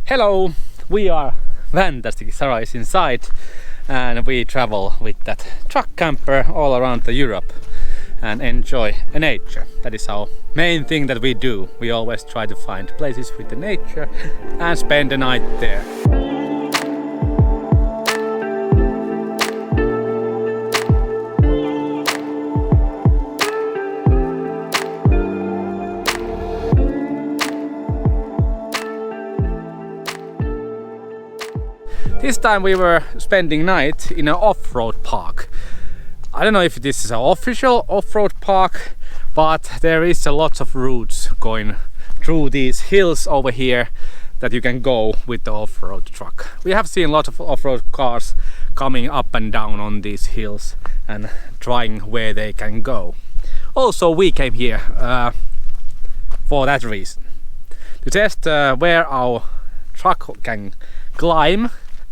Hello, we are Vantastic. Sarah is inside and we travel with that truck camper all around the Europe and enjoy nature. That is our main thing that we do. We always try to find places with the nature and spend the night there. This time we were spending night in an off-road park. I don't know if this is an official off-road park, but there is a lot of routes going through these hills over here that you can go with the off-road truck. We have seen a lot of off-road cars coming up and down on these hills and trying where they can go. Also, we came here for that reason, to test where our truck can climb.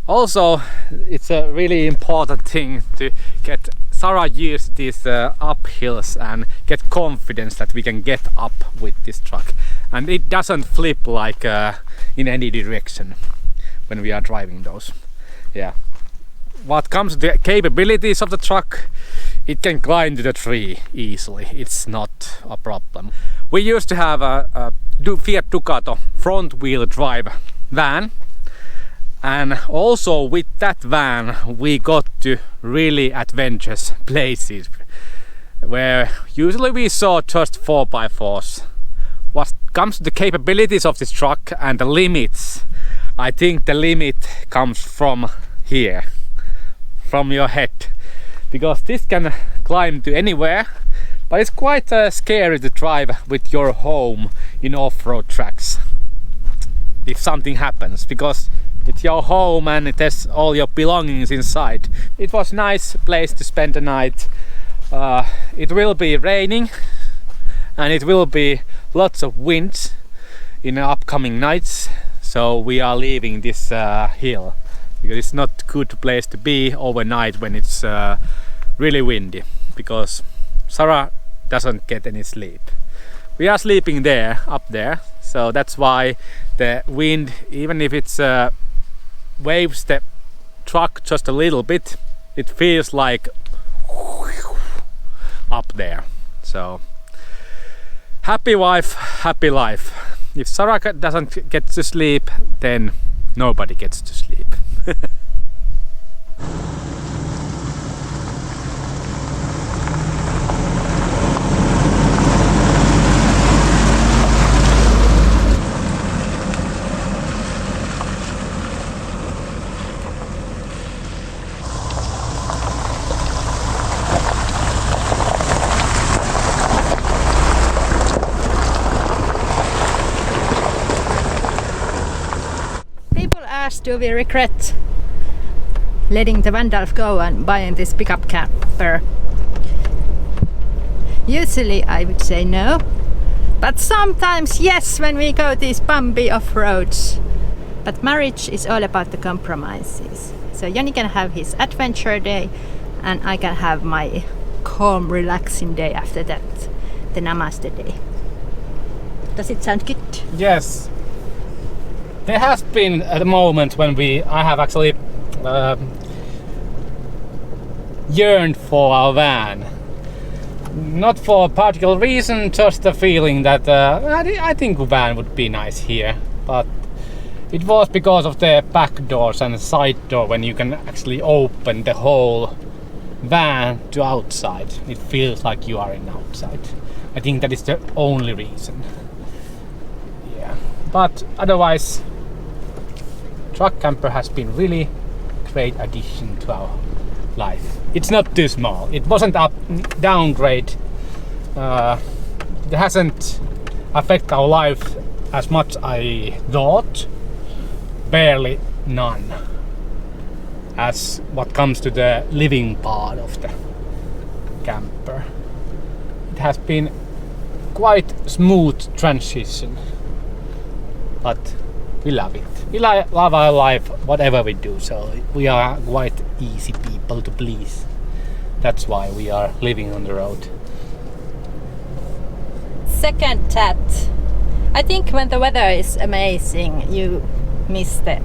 Also, it's a really important thing to get Sarah use these uphills and get confidence that we can get up with this truck. And it doesn't flip like in any direction when we are driving those. Yeah. What comes to the capabilities of the truck, it can climb to the tree easily. It's not a problem. We used to have a Fiat Ducato front wheel drive van. And also with that van we got to really adventurous places where usually we saw just 4x4s. What comes to the capabilities of this truck and the limits, I think the limit comes from here, from your head, because this can climb to anywhere, but it's quite scary to drive with your home in off-road tracks if something happens, because it's your home and it has all your belongings inside. It was a nice place to spend the night. It will be raining and it will be lots of wind in the upcoming nights, so we are leaving this hill because it's not a good place to be overnight when it's really windy, because Sarah doesn't get any sleep. We are sleeping there, up there, so that's why the wind, even if it's waves the truck just a little bit, it feels like up there. So happy wife, happy life. If Sarah doesn't get to sleep, then nobody gets to sleep. Do we regret letting the Vandals go and buying this pickup camper? Usually I would say no, but sometimes yes, when we go these bumpy off-roads. But marriage is all about the compromises. So Joni can have his adventure day and I can have my calm, relaxing day after that, the namaste day. Does it sound good? Yes. There has been a moment when I have actually yearned for our van. Not for a particular reason, just a feeling that I think a van would be nice here. But it was because of the back doors and the side door, when you can actually open the whole van to outside. It feels like you are in outside. I think that is the only reason. Yeah. But otherwise, truck camper has been really great addition to our life. It's not too small. It wasn't a downgrade. It hasn't affected our life as much I thought. Barely none. As what comes to the living part of the camper, it has been quite smooth transition. But we love it. We love our life, whatever we do, so we are quite easy people to please. That's why we are living on the road. Second chat. I think when the weather is amazing, you miss the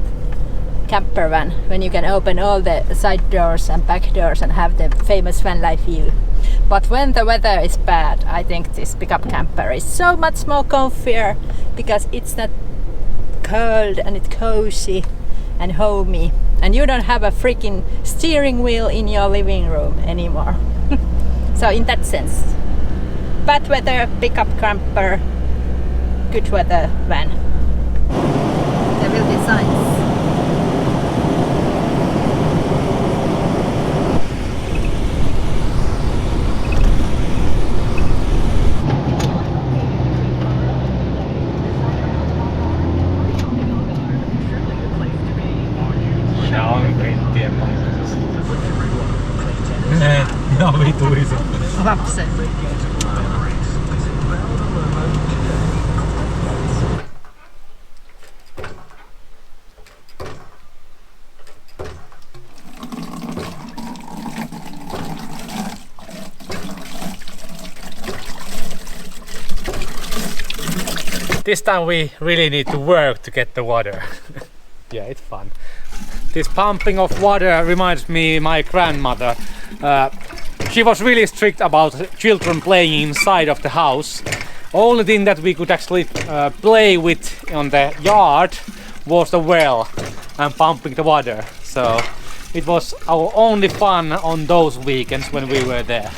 camper van when you can open all the side doors and back doors and have the famous van life view. But when the weather is bad, I think this pickup camper is so much more comfier because it's not cold and it's cozy and homey, and you don't have a freaking steering wheel in your living room anymore. So in that sense, bad weather pickup camper, good weather van. There will be signs. No vituisa. Lapsen. This time we really need to work to get the water. Yeah, it's fun. This pumping of water reminds me of my grandmother. She was really strict about children playing inside of the house. Only thing that we could actually play with on the yard was the well and pumping the water. So it was our only fun on those weekends when we were there.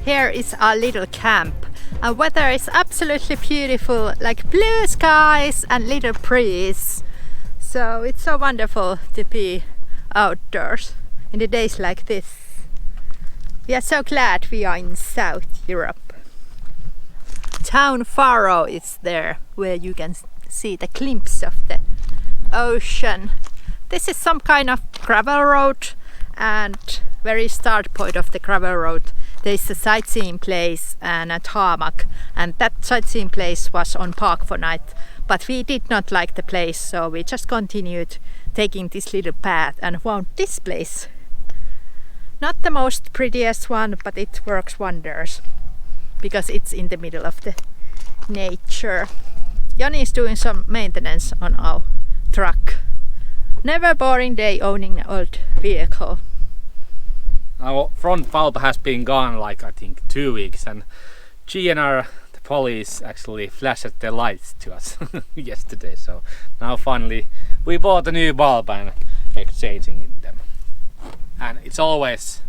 Here is our little camp, and weather is absolutely beautiful, like blue skies and little breeze. So it's so wonderful to be outdoors in the days like this. We are so glad we are in South Europe. Town Faro is there, where you can see the glimpse of the ocean. This is some kind of gravel road, and very start point of the gravel road there's a sightseeing place and a tarmac, and that sightseeing place was on park for night, but we did not like the place, so we just continued taking this little path and found this place. Not the most prettiest one, but it works wonders because it's in the middle of the nature. Joni is doing some maintenance on our truck. Never boring day owning an old vehicle. Our front bulb has been gone like I think 2 weeks, and GNR, the police, actually flashed their lights to us yesterday. So now finally we bought a new bulb and exchanging them. And it's always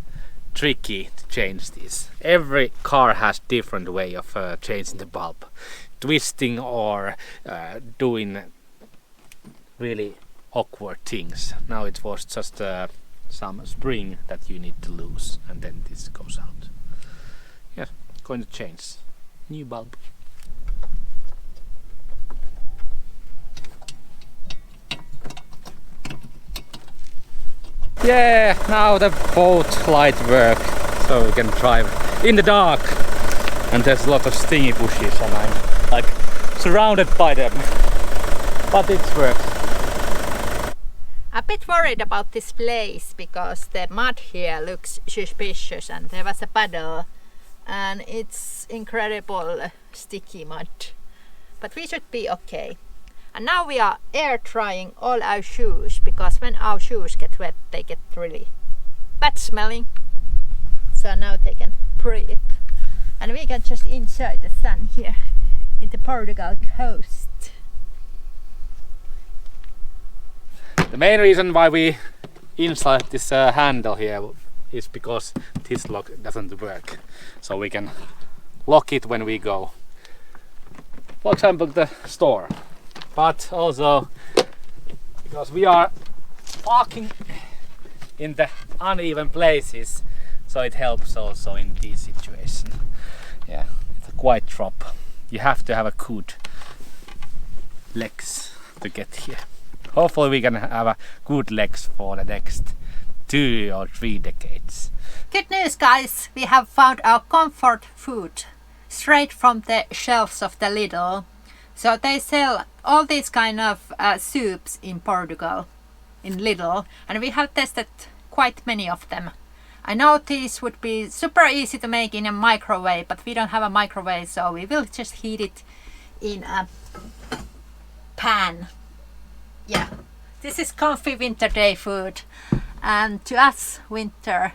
tricky to change these. Every car has different way of changing the bulb, twisting or doing really awkward things. Now it was just some spring that you need to lose, and then this goes out. Yeah, going to change. New bulb. Yeah, now the boat light work, so we can drive in the dark. And there's a lot of stingy bushes, and I'm like surrounded by them. But it works. A bit worried about this place because the mud here looks suspicious, and there was a puddle and it's incredible sticky mud, but we should be okay. And now we are air drying all our shoes, because when our shoes get wet they get really bad smelling, so now they can breathe and we can just enjoy the sun here in the Portugal coast. The main reason why we installed this handle here is because this lock doesn't work, so we can lock it when we go, for example, the store, but also because we are walking in the uneven places, so it helps also in this situation. Yeah, it's a quite drop. You have to have a good legs to get here. Hopefully we can have a good legs for the next 2 or 3 decades. Good news, guys! We have found our comfort food straight from the shelves of the Lidl. So they sell all these kind of soups in Portugal, in Lidl, and we have tested quite many of them. I know these would be super easy to make in a microwave, but we don't have a microwave, so we will just heat it in a pan. Yeah, this is comfy winter day food, and to us winter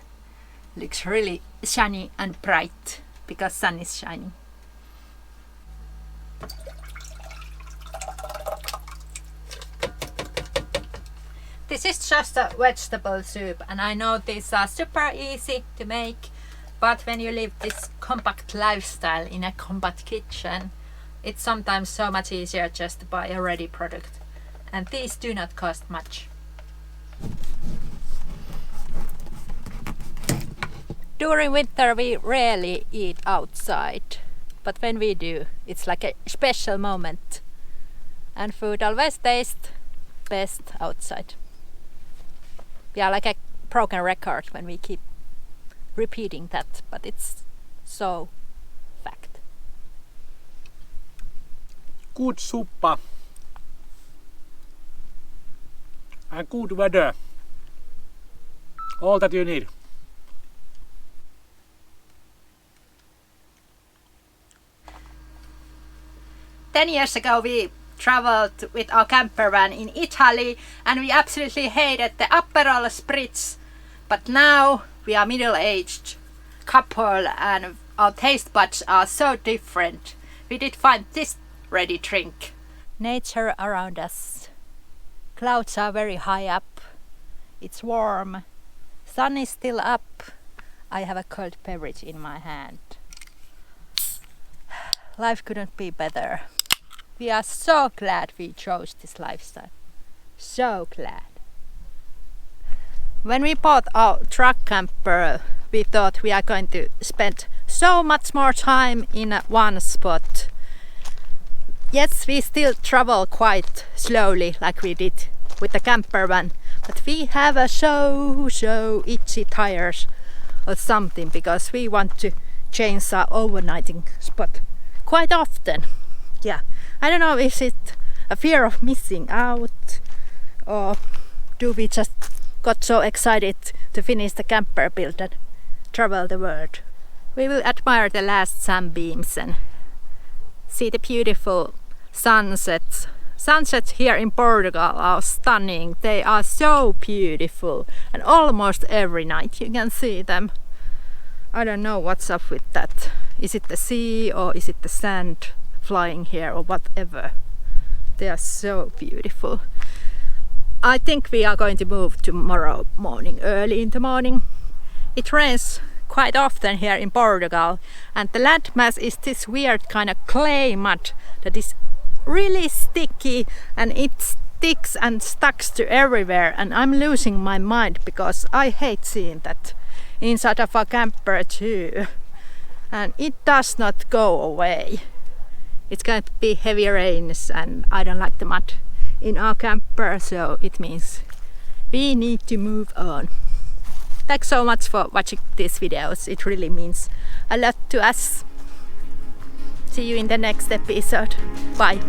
looks really shiny and bright because sun is shining. This is just a vegetable soup, and I know these are super easy to make, but when you live this compact lifestyle in a compact kitchen, it's sometimes so much easier just to buy a ready product. And these do not cost much. During winter we rarely eat outside, but when we do, it's like a special moment. And food always tastes best outside. We are like a broken record when we keep repeating that, but it's so fact. Good suppa and good weather. All that you need. Ten years ago we traveled with our camper van in Italy and we absolutely hated the Aperol Spritz, but now we are middle-aged couple and our taste buds are so different. We did find this ready drink. Nature around us. Clouds are very high up. It's warm. Sun is still up. I have a cold beverage in my hand. Life couldn't be better. We are so glad we chose this lifestyle. So glad. When we bought our truck camper, we thought we are going to spend so much more time in one spot. Yes, we still travel quite slowly like we did with the camper van, but we have a so itchy tires or something because we want to change our overnighting spot quite often. Yeah, I don't know, is it a fear of missing out or do we just got so excited to finish the camper build and travel the world? We will admire the last sunbeams and see the beautiful sunsets. Sunsets here in Portugal are stunning. They are so beautiful and almost every night you can see them. I don't know what's up with that. Is it the sea or is it the sand flying here or whatever? They are so beautiful. I think we are going to move tomorrow morning, early in the morning. It rains quite often here in Portugal and the landmass is this weird kind of clay mud that is really sticky and it sticks and stucks to everywhere, and I'm losing my mind because I hate seeing that inside of a camper too, and it does not go away. It's going to be heavy rains and I don't like the mud in our camper, so it means we need to move on. Thanks so much for watching these videos. It really means a lot to us. See you in the next episode. Bye.